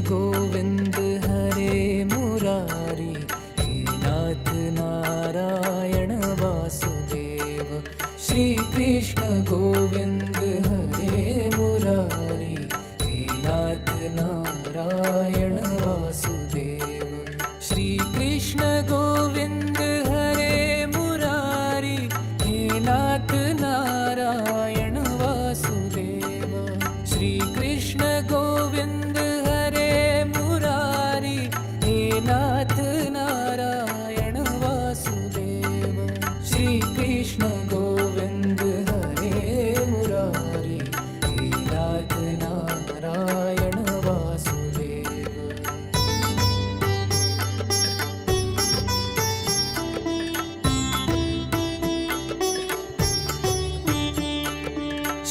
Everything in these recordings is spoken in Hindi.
गोविंद हरे मुरारी, हे नाथ नारायण वासुदेव। श्री कृष्ण गोविंद हरे मुरारी, हे नाथ नारायण वासुदेव। श्री कृष्ण गोविंद हरे मुरारी, हे नाथ नारायण वासुदेव। श्री कृष्ण गोविंद हरे मुरारी, हे नाथ नारायण वासुदेव। श्री कृष्ण गोविंद हरे मुरारी, हे नाथ नारायण वासुदेव।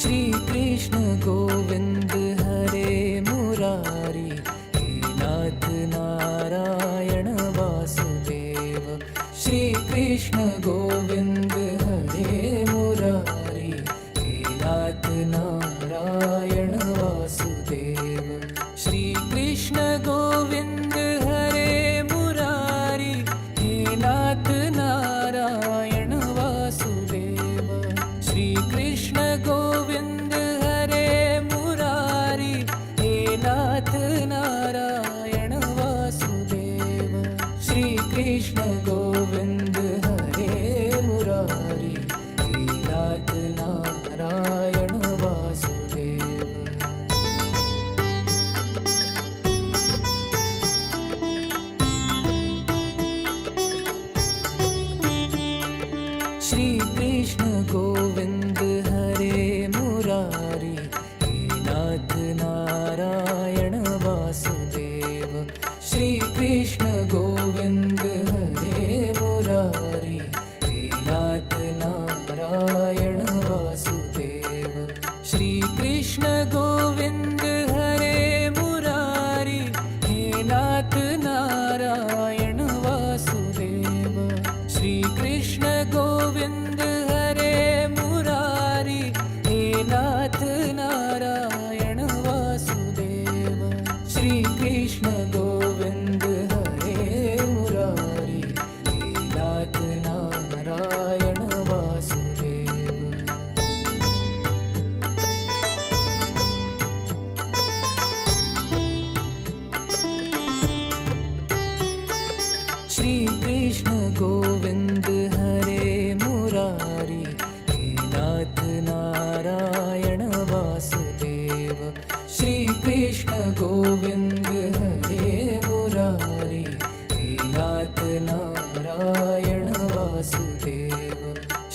श्री कृष्ण गोविंद हरे मुरारी, हे नाथ नारायण वासुदेव। श्री कृष्ण गोविंद हरे मुरारी, हे नाथ नारायण वासुदेव। श्री कृष्ण गोविंद हरे मुरारी, हे नाथ नारायण वासुदेव। श्री कृष्ण गोविंद हरे मुरारी, हे नाथ नारायण वासुदेव। श्री कृष्ण गोविंद हरे मुरारी, हे नाथ नारायण वासुदेव। श्री कृष्ण गोविंद हरे मुरारी, हे नाथ नारायण वासुदेव। श्री कृष्ण गोविंद हरे मुरारी, हे नाथ नारायण वासुदेव। श्री कृष्ण गोविंद हरे मुरारी, हे नाथ नारायण वासुदेव। श्री कृष्ण गोविंद हरे मुरारी, हे नाथ नारायण वासुदेव। श्री कृष्ण गोविंद हरे मुरारी, हे नाथ नारायण वासुदेव। श्री कृष्ण गोविंद हरे मुरारी, हे नाथ नारायण वासुदेव। श्री कृष्ण गोविंद हरे मुरारी, हे नाथ नारायण वासुदेव।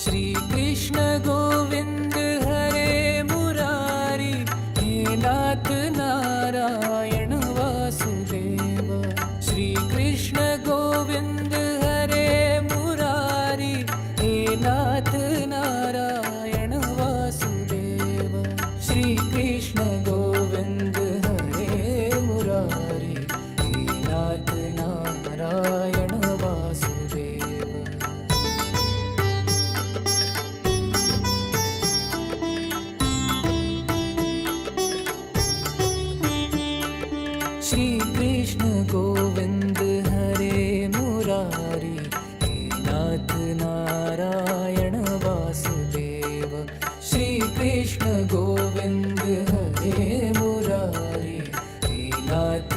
श्री कृष्ण गोविंद हरे मुरारी, हे नाथ नारायण वासुदेव। श्री कृष्ण गोविंद हरे मुरारी, हे नाथ नारायण वासुदेव। श्री कृष्ण गोविंद हरे मुरारी, हे नाथ नारायण वासुदेव। श्री कृष्ण गोविंद हरे मुरारी, हे नाथ नारायण वासुदेव। श्री कृष्ण गोविंद हरे मुरारी, हे नाथ